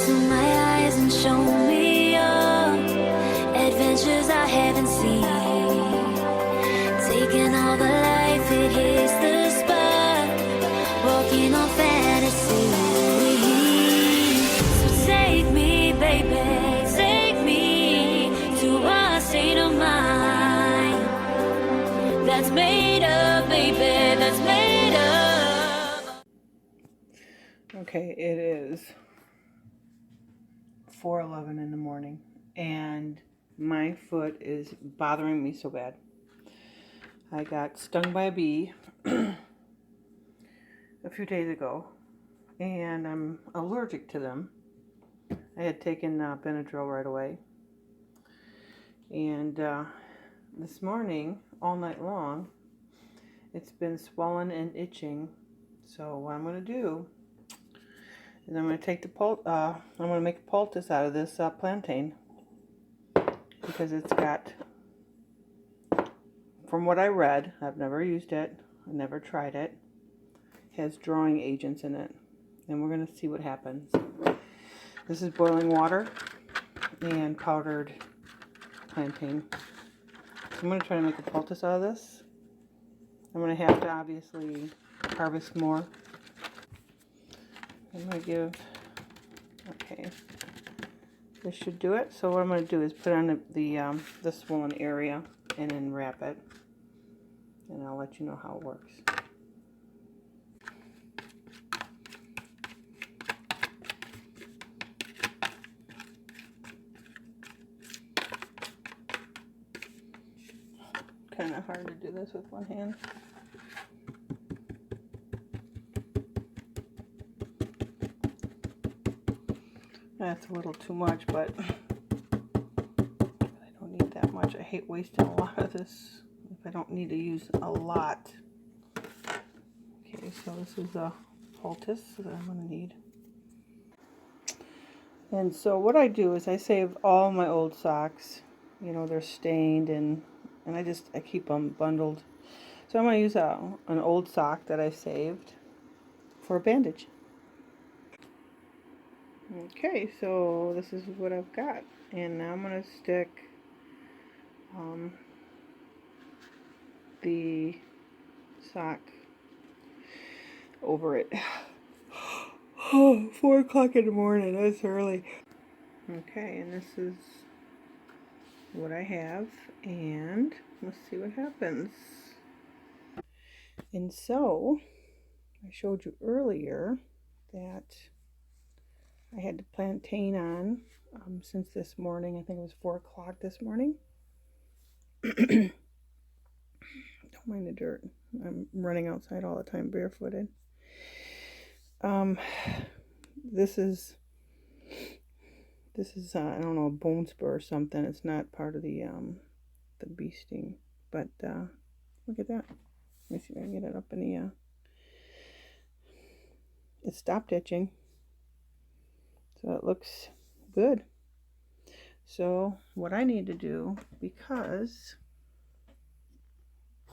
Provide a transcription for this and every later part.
into my eyes and show me your adventures I haven't seen. Taking all the life, it hits the spot. Walking on fantasy. So take me, baby, take me to a state of mind that's made up, baby, that's made up. Okay, it is 4:11 in the morning, and my foot is bothering me so bad. I got stung by a bee a few days ago, and I'm allergic to them. I had taken Benadryl right away, and this morning, all night long, it's been swollen and itching. So what I'm going to do is I'm going to take the I'm going to make a poultice out of this plantain, because it's got, from what I read, I've never used it, I never tried it, has drawing agents in it, and we're going to see what happens. This is boiling water and powdered plantain. So I'm going to try to make a poultice out of this. I'm going to have to obviously harvest more. I'm going to give, okay, this should do it. So what I'm going to do is put on the swollen area and then wrap it, and I'll let you know how it works. Kind of hard to do this with one hand. That's a little too much, but I don't need that much. I hate wasting a lot of this if I don't need to use a lot. Okay, so this is a poultice that I'm going to need. And so what I do is I save all my old socks. You know, they're stained, and I keep them bundled. So I'm going to use an old sock that I saved for a bandage. Okay, so this is what I've got, and now I'm going to stick the sock over it. Oh, 4 o'clock in the morning, that's early. Okay, and this is what I have, and let's see what happens. And so, I showed you earlier that I had the plantain on since this morning. I think it was 4 o'clock this morning. Don't mind the dirt. I'm running outside all the time barefooted. This is I don't know, a bone spur or something. It's not part of the bee sting, but look at that. Let me see if I can get it up in the it stopped itching, so it looks good. So what I need to do, because I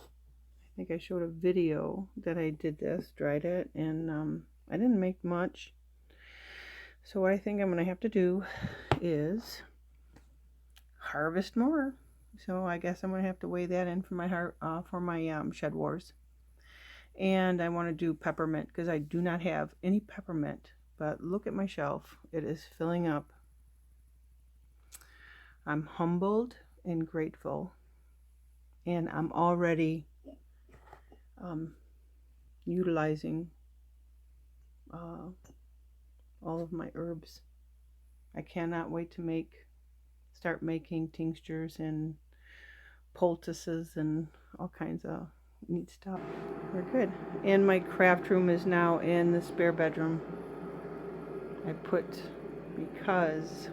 think I showed a video that I did this, dried it, and I didn't make much. So what I think I'm going to have to do is harvest more. So I guess I'm going to have to weigh that in for my shed wars. And I want to do peppermint, because I do not have any peppermint. But look at my shelf. It is filling up. I'm humbled and grateful. And I'm already utilizing all of my herbs. I cannot wait to start making tinctures and poultices and all kinds of neat stuff. They're good. And my craft room is now in the spare bedroom. Because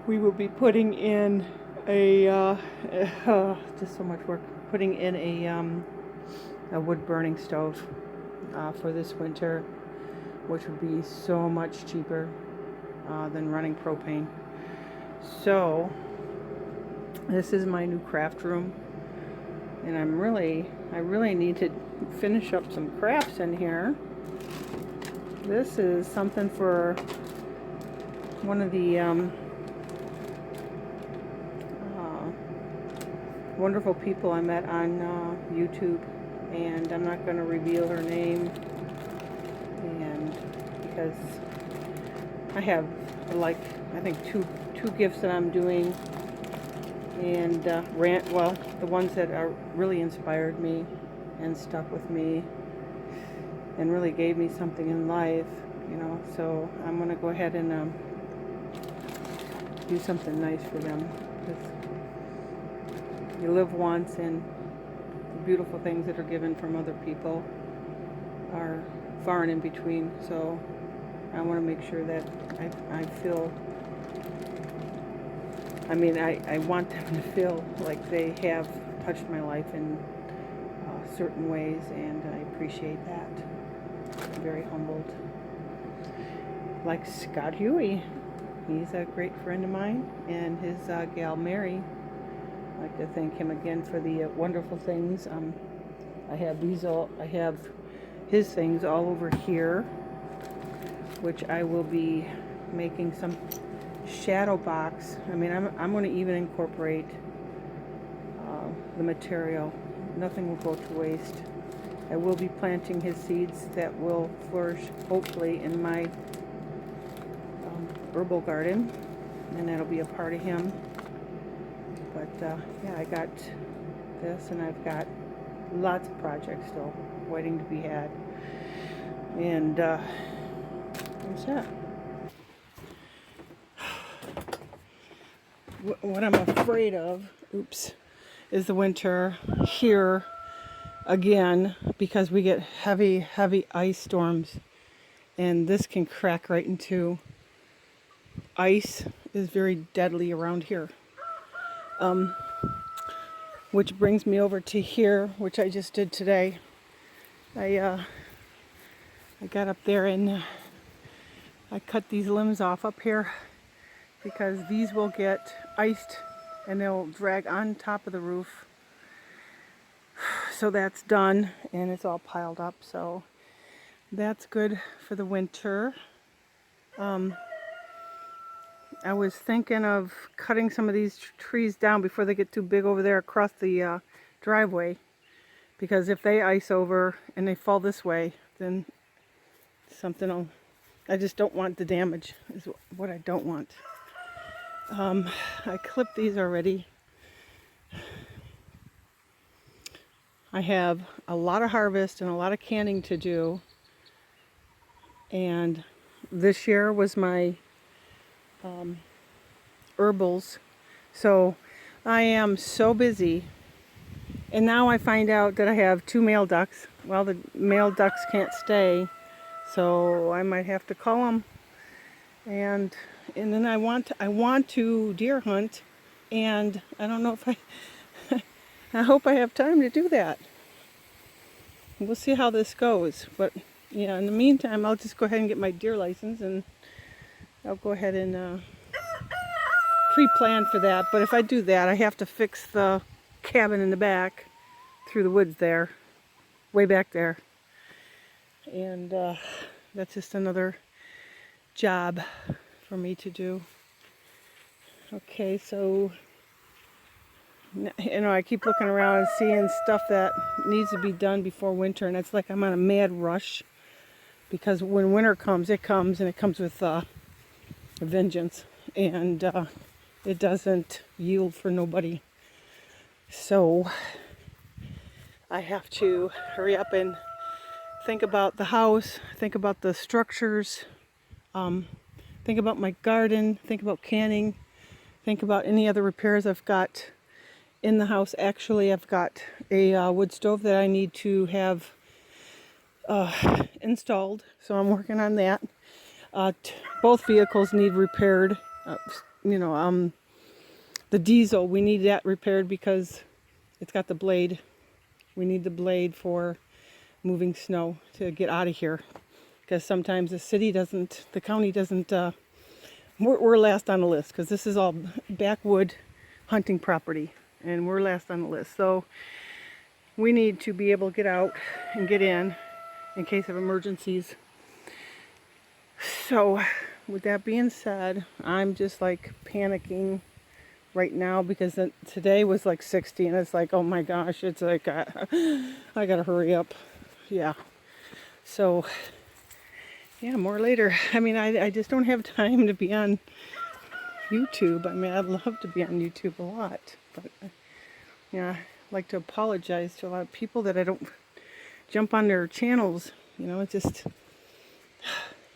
we will be putting in just so much work, putting in a wood burning stove for this winter, which would be so much cheaper than running propane. So this is my new craft room, and I really need to finish up some crafts in here. This is something for one of the wonderful people I met on YouTube, and I'm not going to reveal her name, and because I have like I think two gifts that I'm doing, and rant, well, the ones that are really inspired me and stuck with me and really gave me something in life, you know. So I'm going to go ahead and do something nice for them. You live once, and the beautiful things that are given from other people are far and in between. So I want to make sure that I feel, I mean, I want them to feel like they have touched my life in certain ways, and I appreciate that. I'm very humbled. Like Scott Huey, he's a great friend of mine, and his gal Mary. I'd like to thank him again for the wonderful things. I have his things all over here, which I will be making some shadow box. I mean, I'm going to even incorporate the material. Nothing will go to waste. I will be planting his seeds that will flourish, hopefully, in my herbal garden, and that'll be a part of him. But yeah, I got this, and I've got lots of projects still waiting to be had. And what's that? What I'm afraid of, oops, is the winter here again, because we get heavy ice storms, and this can crack right into ice. Is very deadly around here. Which brings me over to here, which I just did today. I got up there and I cut these limbs off up here, because these will get iced and they'll drag on top of the roof. So that's done, and it's all piled up, so that's good for the winter. I was thinking of cutting some of these trees down before they get too big over there across the driveway, because if they ice over and they fall this way, then something will, I just don't want the damage, is what I don't want. I clipped these already. I have a lot of harvest and a lot of canning to do, and this year was my herbals, so I am so busy. And now I find out that I have 2 male ducks. Well, the male ducks can't stay, so I might have to call them. And then I want to deer hunt, and I don't know if I hope I have time to do that. We'll see how this goes. But yeah, in the meantime, I'll just go ahead and get my deer license, and I'll go ahead and pre-plan for that. But if I do that, I have to fix the cabin in the back through the woods there, way back there. And that's just another job for me to do. Okay, so you know, I keep looking around and seeing stuff that needs to be done before winter, and it's like I'm on a mad rush, because when winter comes, it comes, and it comes with a vengeance, and it doesn't yield for nobody. So I have to hurry up and think about the house, think about the structures, think about my garden, think about canning, think about any other repairs I've got in the house. Actually, I've got a wood stove that I need to have installed, so I'm working on that. Both vehicles need repaired. The diesel, we need that repaired because it's got the blade. We need the blade for moving snow to get out of here, because sometimes the county doesn't, we're last on the list, because this is all backwood hunting property, and we're last on the list. So we need to be able to get out and get in case of emergencies. So with that being said, I'm just like panicking right now because today was like 60 and it's like, oh my gosh, it's like I gotta hurry up. Yeah. So yeah, more later. I mean, I just don't have time to be on YouTube. I mean, I'd love to be on YouTube a lot, but yeah, I'd like to apologize to a lot of people that I don't jump on their channels. You know, it's just,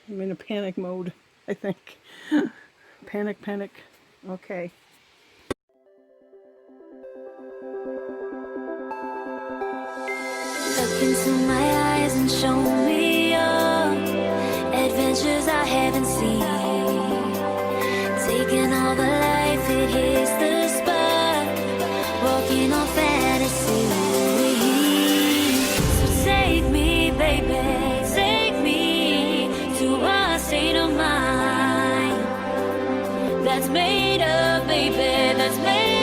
I'm in a panic mode, I think. Panic. Okay. Look into my eyes and show me your adventures I haven't seen. Taking all the life, it hits the spot. Walking on fantasy. So take me, baby, take me to a state of mind that's made up, baby, that's made